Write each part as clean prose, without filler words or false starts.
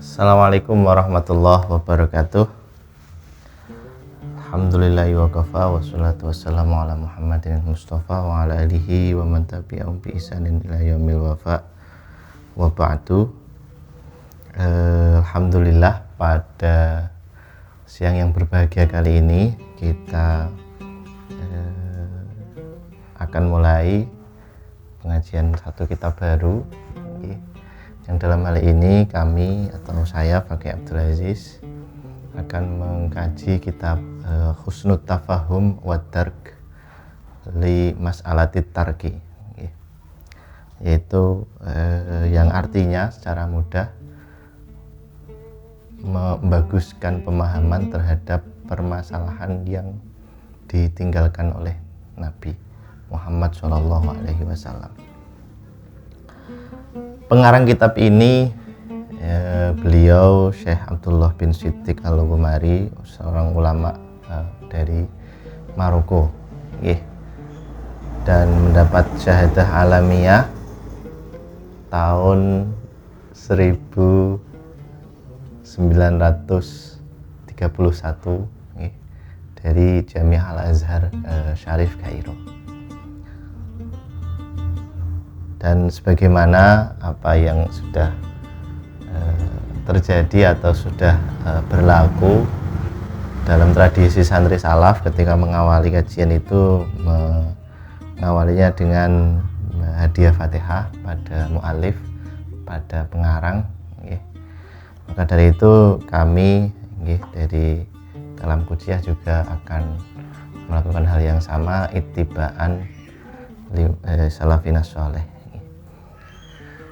Assalamualaikum warahmatullahi wabarakatuh. Alhamdulillahi wa kafa wassalatu wassalamu ala Muhammadin Mustafa wa ala alihi wa man tabi'ahum bi ihsanin ila yaumil wafa wa ba'du. Alhamdulillah, pada siang yang berbahagia kali ini kita akan mulai pengajian satu kitab baru, yang dalam hal ini kami atau saya Fakih Abdul Aziz akan mengkaji kitab Husnut Tafahum wa Dark li Mas'alatit Tarki, yaitu yang artinya secara mudah membaguskan pemahaman terhadap permasalahan yang ditinggalkan oleh Nabi Muhammad SAW. Pengarang kitab ini beliau Syekh Abdullah bin Siddiq Al-Ghumari, seorang ulama dari Maroko, dan mendapat syahadah alamiah tahun 1931 dari Jamiah Al-Azhar Syarif Kairo. Dan sebagaimana apa yang sudah terjadi atau sudah berlaku dalam tradisi santri salaf, ketika mengawali kajian itu mengawalinya dengan hadiah Fatihah pada mu'alif, pada pengarang. Maka dari itu kami dari Kalam Kuciah juga akan melakukan hal yang sama, ittiba'an salafina sholeh.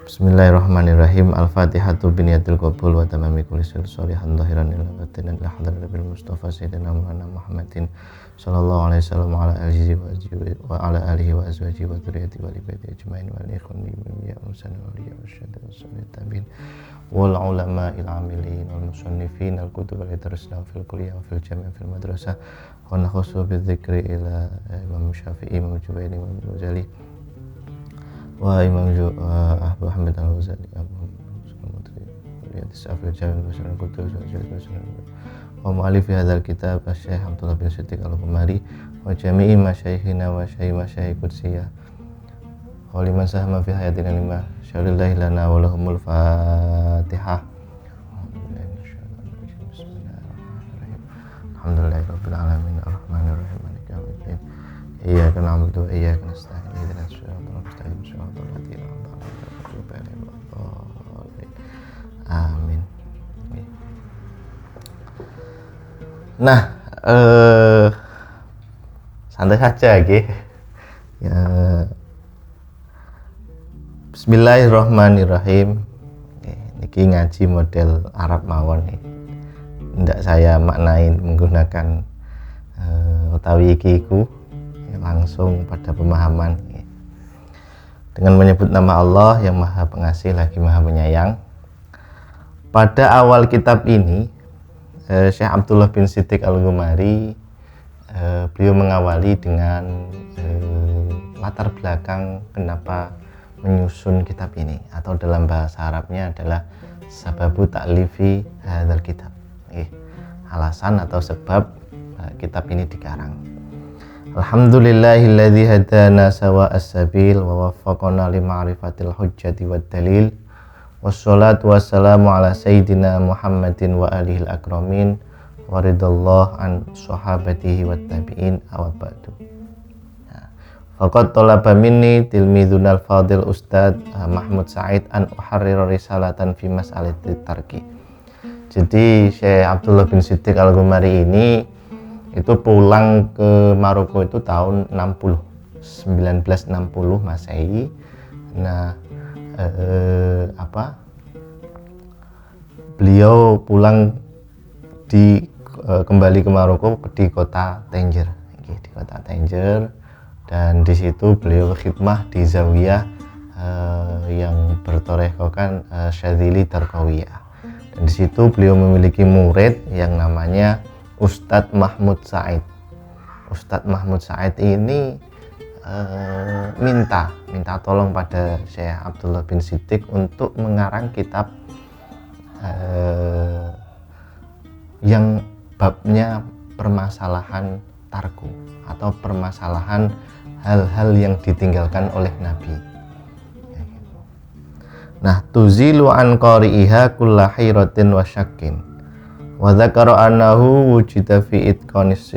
Bismillahirrahmanirrahim. Al-Fatihatu biniyatil qabul wa tamami kulli sholihan dhahiran ila batinan ila hadratil nabil mustafa sayyidina Maulana Muhammadin sallallahu alaihi wasallam wa ala alihi wa azwajihi wa dzurriyyatihi wa ibadihi ajmain wa ikhwani ya musanna wa ya musyahid wa tabi'in wal ulama il amilin wal musannifin al kutub al darsna fil kulliyah wa fil jami' fil madrasah wa nakhusu bi dzikri ila Imam Syafi'i, Imam Jubairi, Imam Ghazali wa Imam Abu Hamid Al-Ghazali, wa mu'alif hadzal kitab Syekh Abdullah bin Siddiq Al-Ghumari wa jami'i masyayikhina wa syayikh Qudsiyah wa liman sahama fi hayatina lima syarillahi lana wa lahumul Fatihah. Alhamdulillahi rabbil alamin arrahmanir rahim maliki yaumiddin iyyaka na'budu wa iyyaka nasta'in ihdinas siratal mustaqim siratal ladzina an'amta 'alaihim amin. Nah, santai saja ya. Bismillahirrahmanirrahim. Niki ngaji model Arab mawon nih. Ndak saya maknain menggunakan utawi ikiku, langsung pada pemahaman dengan menyebut nama Allah yang Maha Pengasih lagi Maha Penyayang. Pada awal kitab ini Syekh Abdullah bin Siddiq Al-Ghumari beliau mengawali dengan latar belakang kenapa menyusun kitab ini, atau dalam bahasa Arabnya adalah sababu ta'lifi hadzal kitab, alasan atau sebab kitab ini dikarang. Alhamdulillahilladzi hadana sawa'as sabil wa waffaqana li ma'rifatil hujjati wad dalil wassalatu wassalamu ala sayyidina Muhammadin wa alihil akramin wa ridallahu an sahabatihi wat tabi'in aw ba'du. Faqad talaba minni tilmidunal fadil Ustadz Mahmud Said an uharrira risalatan fi mas'alatit tarki. Jadi Syekh Abdullah bin Siddiq Al-Ghumari ini itu pulang ke Maroko itu tahun 1960 Masehi. Nah, beliau pulang kembali ke Maroko di kota Tanger, dan di situ beliau khidmah di zawiyah yang bertorekokan Syadzili Tarqawiyah. Dan di situ beliau memiliki murid yang namanya Ustadz Mahmud Said. Ustadz Mahmud Said ini minta tolong pada Syekh Abdullah bin Siddiq untuk mengarang kitab yang babnya permasalahan tarku atau permasalahan hal-hal yang ditinggalkan oleh Nabi. Nah, tuzilu an qari'iha kulla hiratin wa syakkin. Wa dzakara annahu wujida fi itqanis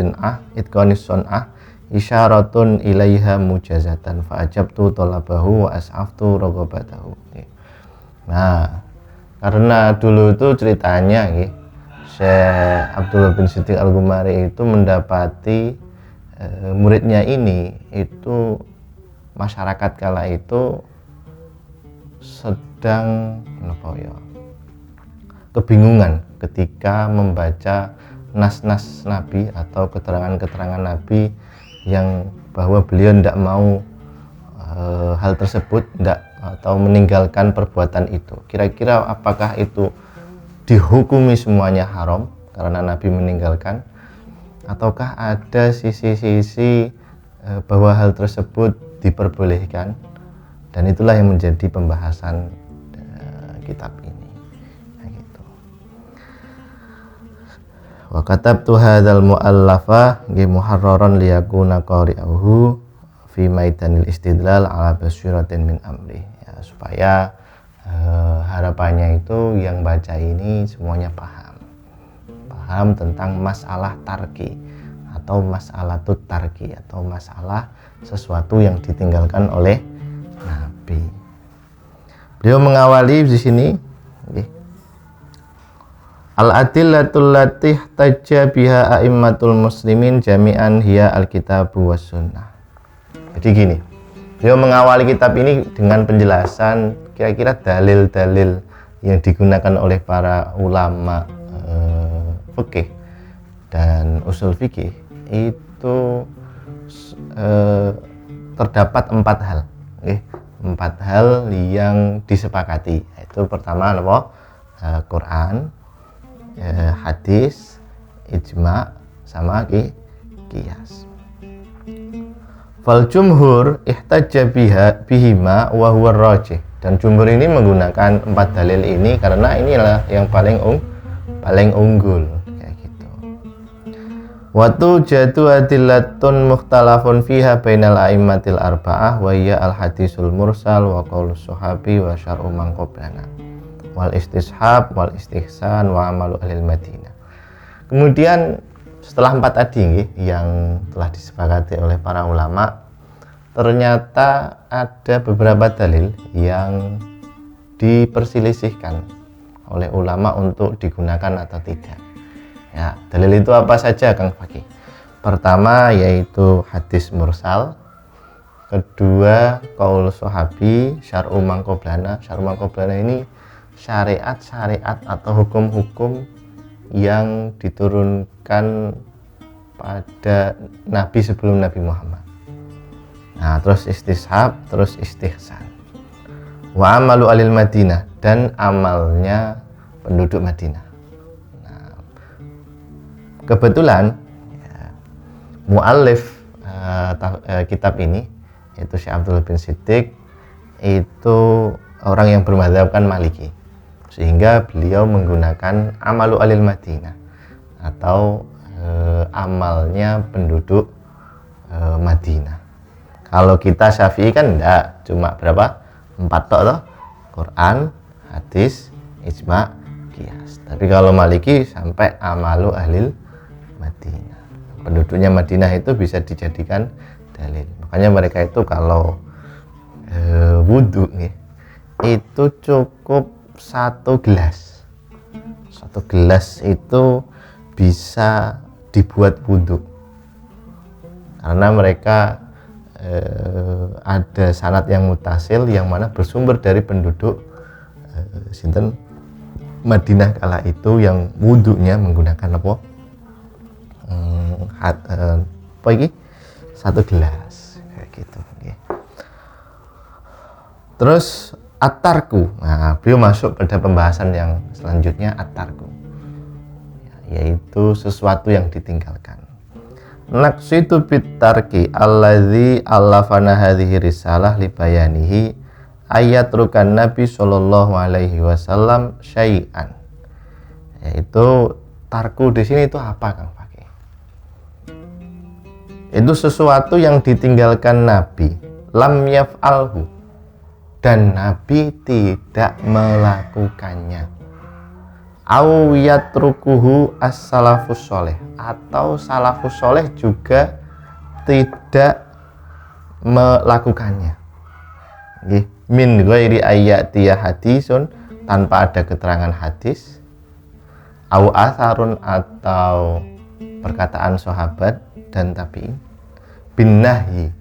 sun'ah isyaratun ilaiha mujazatan fa ajabtu talabahu wa as'aftu raghabatahu. Nah, karena dulu itu ceritanya Syekh Abdullah bin Siddiq Al-Ghumari itu mendapati muridnya ini itu masyarakat kala itu sedang kebingungan ketika membaca nas-nas Nabi atau keterangan-keterangan Nabi yang bahwa beliau tidak mau hal tersebut, tidak atau meninggalkan perbuatan itu. Kira-kira apakah itu dihukumi semuanya haram karena Nabi meninggalkan, ataukah ada sisi-sisi bahwa hal tersebut diperbolehkan? Dan itulah yang menjadi pembahasan kitab ini. Nah, gitu. Wa katabtu hadzal mu'allafa muharraran liyakuna qari'uhu fi maidanil istidlal ala basyiratin min amri. Ya, supaya harapannya itu yang baca ini semuanya paham tentang masalah tarki atau masalah tarki atau masalah sesuatu yang ditinggalkan oleh Nabi. Beliau mengawali di sini al-adillatul latih tajja biha a'immatul muslimin jami'an hiya al-kitabu was sunnah. Jadi gini, beliau mengawali kitab ini dengan penjelasan kira-kira dalil-dalil yang digunakan oleh para ulama fikih dan usul fikih itu terdapat 4 hal. Empat hal yang disepakati, yaitu pertama apa? Quran, hadis, ijma, sama qiyas. Fal jumhur ihtajja bihima wa huwa rajih. Dan jumhur ini menggunakan 4 dalil ini karena inilah yang paling unggul, kayak gitu. Watu jadu adillatun mukhtalafun fiha bainal a'immatil arba'ah wa hiya al-hadisul mursal wa qaulus sahabi wa syar'u man qablana wal istishab wal istihsan wa amalu ahlil madinah. Kemudian setelah 4 tadi yang telah disepakati oleh para ulama, ternyata ada beberapa dalil yang diperselisihkan oleh ulama untuk digunakan atau tidak. Ya, dalil itu apa saja Kang Fakih? Pertama yaitu hadis mursal, kedua qaul sahabi, syar'u man qablana. Syar'u man qablana ini syariat-syariat atau hukum-hukum yang diturunkan pada nabi sebelum Nabi Muhammad. Nah, terus istishab, terus istihsan. Wa amalu alil Madinah, dan amalnya penduduk Madinah. Kebetulan muallif kitab ini yaitu Syekh Abdullah bin Siddiq itu orang yang bermadzhabkan Maliki, sehingga beliau menggunakan amalu alil Madinah atau amalnya penduduk Madinah. Kalau kita Syafi'i kan enggak, cuma berapa? 4 tok toh, Quran, hadis, ijma, qiyas. Tapi kalau Maliki sampai amalu ahlil Madinah. Penduduknya Madinah itu bisa dijadikan dalil. Makanya mereka itu kalau wudhu itu cukup 1 gelas. 1 gelas itu bisa dibuat wudhu. Karena mereka ada sanad yang mutasil yang mana bersumber dari penduduk sinten Madinah kala itu yang wudhunya menggunakan apa? Apa ini? 1 gelas kayak gitu. Terus at-tarku. Nah, beliau masuk pada pembahasan yang selanjutnya, at-tarku, yaitu sesuatu yang ditinggalkan. Naqsidu bit-tarki alladzi allafana hadhihi risalah li bayanihi ayat rukan Nabi sallallahu alaihi wasallam syai'an. Yaitu tarku di sini itu apa, Kang Fakih? Itu sesuatu yang ditinggalkan Nabi, lam yaf'alhu, dan Nabi tidak melakukannya. Au yatrukuhu as-salafus sholeh, atau salafus sholeh juga tidak melakukannya. Min ghairi ayyatiya hadisun, tanpa ada keterangan hadis, au asarun, atau perkataan sahabat dan tabi'in, bin nahyi,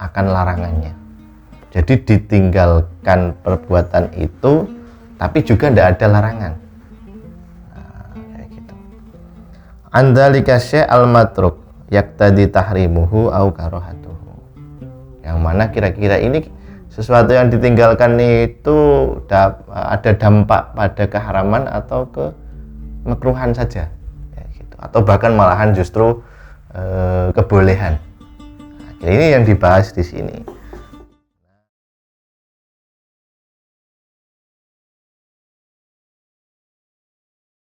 akan larangannya. Jadi ditinggalkan perbuatan itu tapi juga tidak ada larangan. Nah, kayak gitu. Andalika syai' al-matruk yaktadi tahrimuhu au karohatuhu. Yang mana kira-kira ini sesuatu yang ditinggalkan itu ada dampak pada keharaman atau kemekruhan saja, ya gitu. Atau bahkan malahan justru kebolehan. Nah, ini yang dibahas di sini.